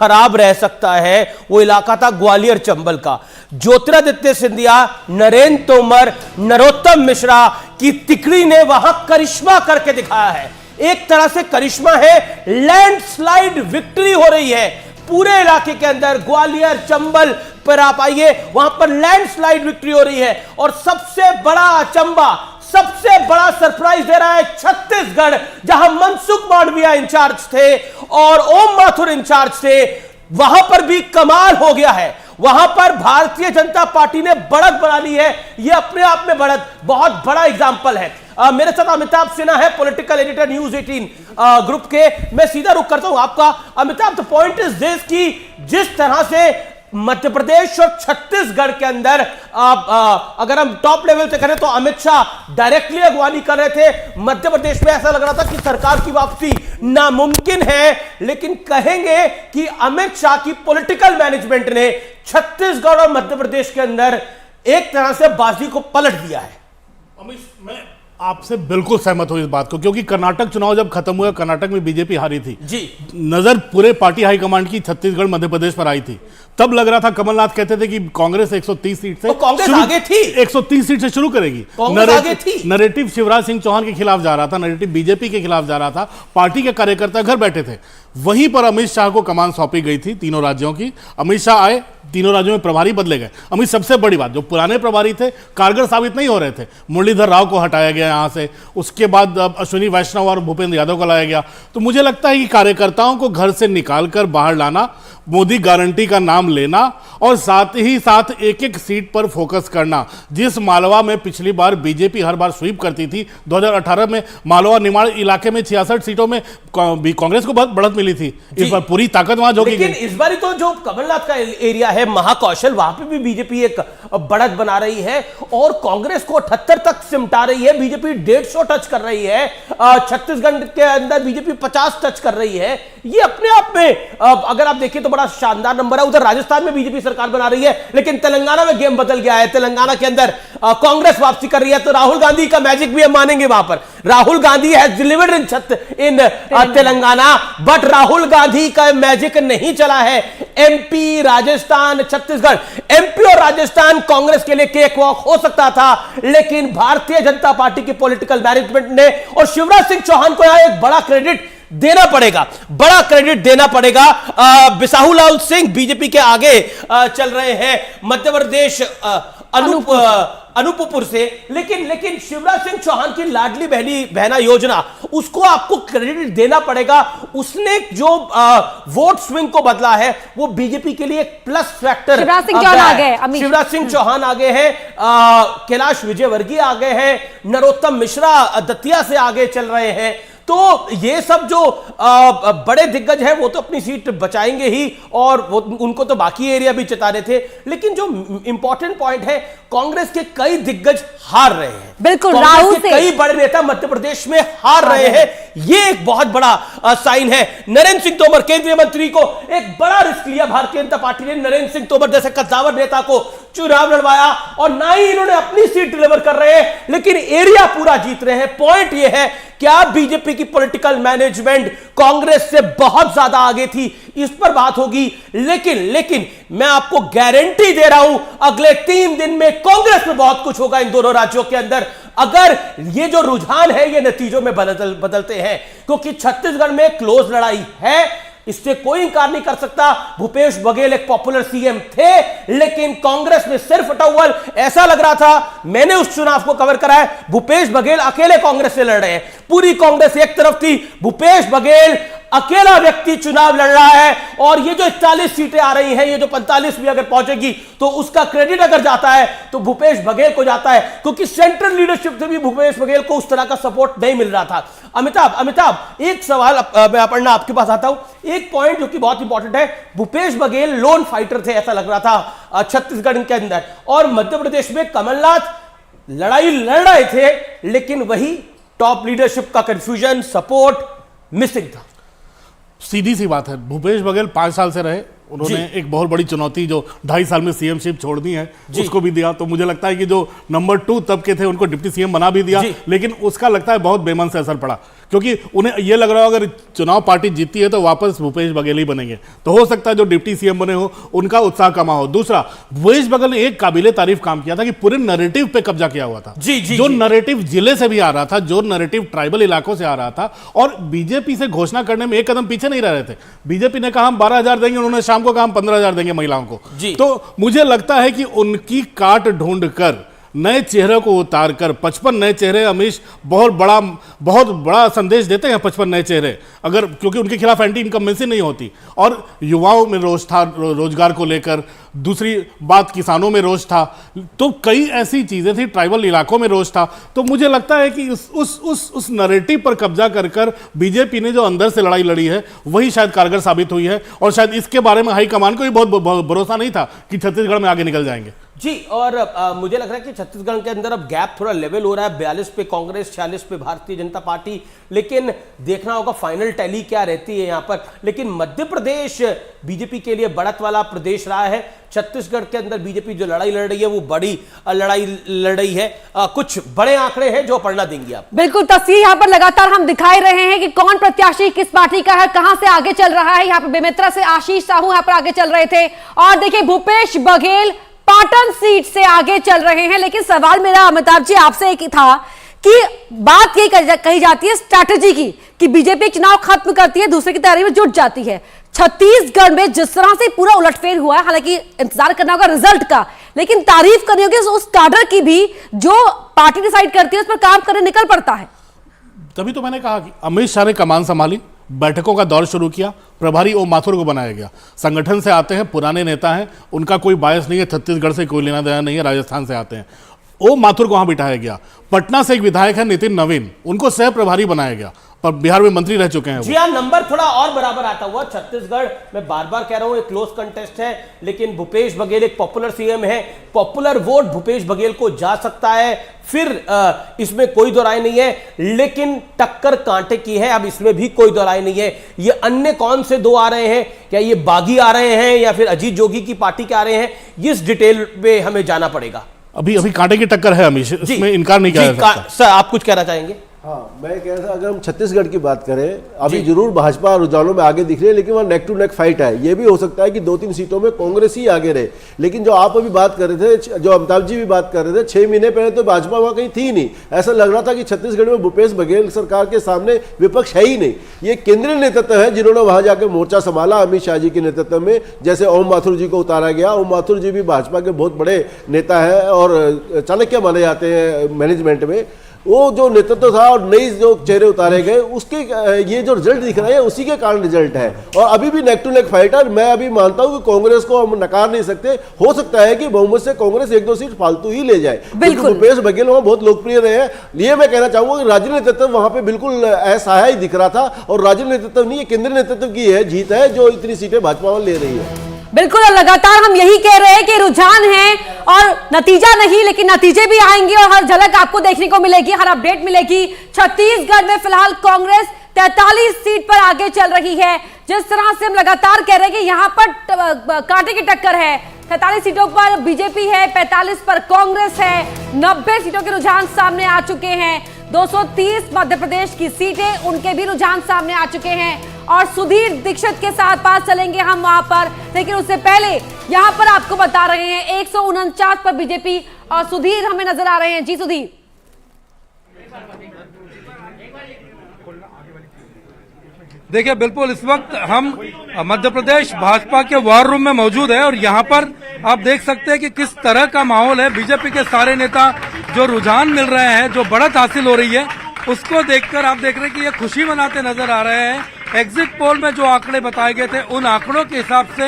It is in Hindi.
खराब रह सकता है वो इलाका था ग्वालियर चंबल का। ज्योतिरादित्य सिंधिया, नरेंद्र तोमर, नरोत्तम मिश्रा की तिकड़ी ने वहां करिश्मा करके दिखाया है। एक तरह से करिश्मा है, लैंडस्लाइड विक्ट्री हो रही है पूरे इलाके के अंदर। ग्वालियर चंबल पर आप आइए, वहां पर लैंडस्लाइड विक्ट्री हो रही है। और सबसे बड़ा अचंबा, सबसे बड़ा सरप्राइज दे रहा है छत्तीसगढ़, जहां मनसुख मांडविया इंचार्ज थे और ओम माथुर इंचार्ज थे। वहां पर भी कमाल हो गया है। वहां पर भारतीय जनता पार्टी ने बढ़त बना ली है। यह अपने आप में बढ़त बहुत बड़ा एग्जाम्पल है। मेरे साथ अमिताभ सिन्हा है, पॉलिटिकल एडिटर न्यूज 18 ग्रुप के। मैं सीधा रुख करता हूं आपका। Amitabh, the point is this कि जिस तरह से मध्य प्रदेश और छत्तीसगढ़ के अंदर अगर हम टॉप लेवल से करें तो अमित शाह डायरेक्टली अगवानी कर रहे थे। मध्य प्रदेश में ऐसा लग रहा था कि सरकार की वापसी नामुमकिन है, लेकिन कहेंगे कि अमित शाह की पॉलिटिकल मैनेजमेंट ने छत्तीसगढ़ और मध्य प्रदेश के अंदर एक तरह से बाजी को पलट दिया है। मैं आपसे बिल्कुल सहमत हूं इस बात को, क्योंकि कर्नाटक चुनाव जब खत्म हुआ, कर्नाटक में बीजेपी हारी थी जी। नजर पूरे पार्टी हाईकमांड की छत्तीसगढ़ मध्य प्रदेश पर आई थी। तब लग रहा था, कमलनाथ कहते थे कि कांग्रेस 130 सीट से तो कांग्रेस आगे थी, 130 सीट से शुरू करेगी। नरेटिव शिवराज सिंह चौहान के खिलाफ जा रहा था, नरेटिव बीजेपी के खिलाफ जा रहा था। पार्टी के कार्यकर्ता घर बैठे थे। वहीं पर अमित शाह को कमान सौंपी गई थी तीनों राज्यों की। अमित शाह आए, तीनों राज्यों में प्रभारी बदले गए। अमित सबसे बड़ी बात, जो पुराने प्रभारी थे कारगर साबित नहीं हो रहे थे। मुरलीधर राव को हटाया गया यहां से, उसके बाद अश्विनी वैष्णव और भूपेंद्र यादव को लाया गया। तो मुझे लगता है कि कार्यकर्ताओं को घर से निकालकर बाहर लाना, मोदी गारंटी का नाम लेना और साथ ही साथ एक एक सीट पर फोकस करना। जिस मालवा में पिछली बार बीजेपी हर बार स्वीप करती थी, 2018 में मालवा निमाड़ इलाके में 66 सीटों में कांग्रेस को बहुत बढ़त मिली थी। इस बार पूरी ताकत वहां झोंकी गई। इस बार तो जो कमलनाथ का एरिया है महाकौशल, वहां पे भी बीजेपी एक बढ़त बना रही है और कांग्रेस को 78 तक सिमटा रही है। बीजेपी 150 टच कर रही है। छत्तीसगढ़ के अंदर बीजेपी 50 टच कर रही है। ये अपने आप में अगर आप देखिए तो बड़ा शानदार नंबर है। उधर राजस्थान में बीजेपी सरकार बना रही है, लेकिन तेलंगाना में गेम बदल गया है। तेलंगाना के अंदर कांग्रेस वापसी कर रही है। तो राहुल गांधी का मैजिक भी हम मानेंगे वहां पर। Rahul Gandhi has delivered in Telangana, but Rahul Gandhi का मैजिक नहीं चला है। एमपी, राजस्थान, छत्तीसगढ़, एमपी और राजस्थान कांग्रेस के लिए केक वॉक हो सकता था, लेकिन भारतीय जनता पार्टी की पॉलिटिकल मैनेजमेंट ने और शिवराज सिंह चौहान को यहां एक बड़ा क्रेडिट देना पड़ेगा, बड़ा क्रेडिट देना पड़ेगा। बिसाहूलाल सिंह बीजेपी के आगे चल रहे हैं मध्य प्रदेश अनूपपुर से, लेकिन शिवराज सिंह चौहान की लाडली बहना योजना, उसको आपको क्रेडिट देना पड़ेगा। उसने जो वोट स्विंग को बदला है वो बीजेपी के लिए एक प्लस फैक्टर। शिवराज सिंह चौहान आ गए, शिवराज सिंह चौहान आगे हैं, कैलाश विजयवर्गीय आगे हैं, नरोत्तम मिश्रा दतिया से आगे चल रहे हैं। तो ये सब जो बड़े दिग्गज हैं वो तो अपनी सीट बचाएंगे ही, और वो उनको तो बाकी एरिया भी चिता रहे थे। लेकिन जो इंपॉर्टेंट पॉइंट है, कांग्रेस के कई दिग्गज हार रहे हैं। बिल्कुल, राहुल के कई बड़े नेता मध्य प्रदेश में हार रहे हैं। ये एक बहुत बड़ा साइन है। नरेंद्र सिंह तोमर केंद्रीय मंत्री को एक बड़ा रिस्क लिया भारतीय जनता पार्टी ने। नरेंद्र सिंह तोमर जैसे कद्दावर नेता को चुनाव लड़वाया और ना ही इन्होंने अपनी सीट डिलीवर कर रहे हैं, लेकिन एरिया पूरा जीत रहे हैं। पॉइंट यह है, क्या बीजेपी की पॉलिटिकल मैनेजमेंट कांग्रेस से बहुत ज्यादा आगे थी, इस पर बात होगी। लेकिन मैं आपको गारंटी दे रहा हूं, अगले 3 दिन में कांग्रेस में बहुत कुछ होगा इन दोनों राज्यों के अंदर, अगर ये जो रुझान है ये नतीजों में बदलते हैं। क्योंकि छत्तीसगढ़ में क्लोज लड़ाई है, इससे कोई इंकार नहीं कर सकता। भूपेश बघेल एक पॉपुलर सीएम थे, लेकिन कांग्रेस में सिर्फ अटौवल ऐसा लग रहा था। मैंने उस चुनाव को कवर करा है, भूपेश बघेल अकेले कांग्रेस से लड़ रहे हैं। पूरी कांग्रेस एक तरफ थी, भूपेश बघेल अकेला व्यक्ति चुनाव लड़ रहा है। और ये जो 41 सीटें आ रही हैं, ये जो 45 भी अगर पहुंचेगी तो उसका क्रेडिट अगर जाता है तो भूपेश बघेल को जाता है, क्योंकि सेंट्रल लीडरशिप से भी भूपेश बघेल को उस तरह का सपोर्ट नहीं मिल रहा था। अमिताभ, एक सवाल मैं अपना आपके पास आता हूं। एक पॉइंट जो कि बहुत इंपॉर्टेंट है, भूपेश बघेल लोन फाइटर थे ऐसा लग रहा था छत्तीसगढ़ के अंदर, और मध्य प्रदेश में कमलनाथ लड़ाई लड़ रहे थे, लेकिन वही टॉप लीडरशिप का कंफ्यूजन, सपोर्ट मिसिंग था। सीधी सी बात है, भूपेश बघेल 5 साल से रहे, उन्होंने एक बहुत बड़ी चुनौती जो 2.5 साल में सीएमशिप छोड़नी है उसको भी दिया। तो मुझे लगता है कि जो नंबर 2 तब के थे उनको डिप्टी सीएम बना भी दिया, लेकिन उसका लगता है बहुत बेमन से असर पड़ा। क्योंकि उन्हें यह लग रहा हो अगर चुनाव पार्टी जीतती है तो वापस भूपेश बघेल ही बनेंगे, तो हो सकता है जो डिप्टी सीएम बने हो उनका उत्साह कमा हो। दूसरा, भूपेश बघेल ने एक काबिले तारीफ काम किया था कि पूरे नैरेटिव पे कब्जा किया हुआ था। जो नैरेटिव जिले से भी आ रहा था, जो नैरेटिव ट्राइबल इलाकों से आ रहा था, और बीजेपी से घोषणा करने में एक कदम पीछे नहीं रह रहे थे। बीजेपी ने कहा हम 12,000 देंगे, उन्होंने शाम को कहा हम 15,000 देंगे महिलाओं को। तो मुझे लगता है कि उनकी काट ढूंढ कर, नए चेहरे को उतार कर 55 नए चेहरे, अमीश बहुत बड़ा संदेश देते हैं 55 नए चेहरे, अगर क्योंकि उनके खिलाफ एंटी इनकम्बेंसी नहीं होती। और युवाओं में रोष था रोजगार को लेकर, दूसरी बात किसानों में रोष था, तो कई ऐसी चीजें थी, ट्राइबल इलाकों में रोष था। तो मुझे लगता है कि उस नैरेटिव पर कब्जा कर बीजेपी ने जो अंदर से लड़ाई लड़ी है वही शायद कारगर साबित हुई है, और शायद इसके बारे में हाईकमान को भी बहुत भरोसा नहीं था कि छत्तीसगढ़ में आगे निकल जाएंगे। जी, और मुझे लग रहा है कि छत्तीसगढ़ के अंदर अब गैप थोड़ा लेवल हो रहा है, 42 पे कांग्रेस, 46 पे भारतीय जनता पार्टी, लेकिन देखना होगा फाइनल टैली क्या रहती है यहाँ पर। लेकिन मध्य प्रदेश बीजेपी के लिए बढ़त वाला प्रदेश रहा है। छत्तीसगढ़ के अंदर बीजेपी जो लड़ाई लड़ रही है वो बड़ी लड़ाई लड़ रही है। कुछ बड़े आंकड़े हैं जो पढ़ना देंगे आप। बिल्कुल, तस्वीर यहाँ पर लगातार हम दिखाई रहे हैं कि कौन प्रत्याशी किस पार्टी का है, कहां से आगे चल रहा है। यहाँ पर बेमेतरा से आशीष साहू यहाँ पर आगे चल रहे थे, और देखिए भूपेश बघेल पाटन सीट से आगे चल रहे हैं। लेकिन सवाल मेरा अमिताभ जी आपसे एक था कि बात ये कही जाती है स्ट्रैटेजी की, कि बीजेपी चुनाव खत्म करती है, दूसरे की तैयारी में जुट जाती है। छत्तीसगढ़ में जिस तरह से पूरा उलटफेर हुआ है, हालांकि इंतजार करना होगा रिजल्ट का, लेकिन तारीफ करनी होगी उस कैडर की भी जो पार्टी डिसाइड करती है उस पर काम करने निकल पड़ता है। तभी तो मैंने कहा कि अमित शाह ने कमान संभाली, बैठकों का दौर शुरू किया, प्रभारी ओम माथुर को बनाया गया। संगठन से आते हैं, पुराने नेता हैं, उनका कोई बायस नहीं है, छत्तीसगढ़ से कोई लेना देना नहीं है, राजस्थान से आते हैं। ओम माथुर को वहां बिठाया गया। पटना से एक विधायक है नितिन नवीन, उनको सह प्रभारी बनाया गया, पर बिहार में मंत्री रह चुके हैं। जी हाँ, नंबर थोड़ा और बराबर आता हुआ। छत्तीसगढ़ में बार बार कह रहा हूं एक क्लोज कंटेस्ट है, लेकिन भूपेश बघेल एक पॉपुलर सीएम है, पॉपुलर वोट भूपेश बघेल को जा सकता है, फिर इसमें कोई दो राय नहीं है। लेकिन टक्कर कांटे की है, अब इसमें भी कोई दो राय नहीं है। ये अन्य कौन से दो आ रहे हैं, क्या ये बागी आ रहे हैं या फिर अजीत जोगी की पार्टी के आ रहे हैं, इस डिटेल पे हमें जाना पड़ेगा। अभी कांटे की टक्कर है अमीश, इसमें इनकार नहीं किया जा सकता। सर आप कुछ कहना चाहेंगे? हाँ, मैं कह रहा था अगर हम छत्तीसगढ़ की बात करें, अभी जरूर भाजपा रुझानों में आगे दिख रही है, लेकिन वहाँ नेक टू नेक फाइट है। ये भी हो सकता है कि 2-3 सीटों में कांग्रेस ही आगे रहे। लेकिन जो आप अभी बात कर रहे थे, जो अमिताभ जी भी बात कर रहे थे, 6 महीने पहले तो भाजपा वहाँ कहीं थी नहीं। ऐसा लग रहा था कि छत्तीसगढ़ में भूपेश बघेल सरकार के सामने विपक्ष है ही नहीं। ये केंद्रीय नेतृत्व है जिन्होंने वहाँ जाकर मोर्चा संभाला अमित शाह जी के नेतृत्व में। जैसे ओम माथुर जी को उतारा गया। ओम माथुर जी भी भाजपा के बहुत बड़े नेता है और चाणक्य माने जाते हैं मैनेजमेंट में। वो जो नेतृत्व था और नई जो चेहरे उतारे गए, उसके ये जो रिजल्ट दिख रहा है उसी के कारण रिजल्ट है। और अभी भी नेक टू नेक फाइट है। मैं अभी मानता हूं कि कांग्रेस को हम नकार नहीं सकते। हो सकता है कि बहुमत से कांग्रेस 1-2 सीट फालतू ही ले जाए, क्योंकि भूपेश बघेल वहां बहुत लोकप्रिय रहे हैं। ये मैं कहना चाहूंगा कि राज्य नेतृत्व वहां पे बिल्कुल असहाय ही दिख रहा था, और राज्य नेतृत्व नहीं, ये केंद्रीय नेतृत्व की है जीत है जो इतनी सीटें भाजपा ले रही है। बिल्कुल, लगातार हम यही कह रहे हैं कि रुझान है और नतीजा नहीं, लेकिन नतीजे भी आएंगे और हर झलक आपको देखने को मिलेगी, हर अपडेट मिलेगी। छत्तीसगढ़ में फिलहाल कांग्रेस 43 सीट पर आगे चल रही है। जिस तरह से हम लगातार कह रहे हैं कि यहां पर कांटे की टक्कर है। 43 सीटों पर बीजेपी है, 45 पर कांग्रेस है, 90 सीटों के रुझान सामने आ चुके हैं। 230 मध्य प्रदेश की सीटें, उनके भी रुझान सामने आ चुके हैं। और सुधीर दीक्षित के साथ पास चलेंगे हम वहां पर, लेकिन उससे पहले यहां पर आपको बता रहे हैं 149 पर बीजेपी और सुधीर हमें नजर आ रहे हैं। जी सुधीर। देखिए, बिल्कुल इस वक्त हम मध्य प्रदेश भाजपा के वॉर रूम में मौजूद है और यहाँ पर आप देख सकते हैं कि किस तरह का माहौल है। बीजेपी के सारे नेता जो रुझान मिल रहे हैं, जो बढ़त हासिल हो रही है, उसको देखकर आप देख रहे हैं कि ये खुशी मनाते नजर आ रहे हैं। एग्जिट पोल में जो आंकड़े बताए गए थे, उन आंकड़ों के हिसाब से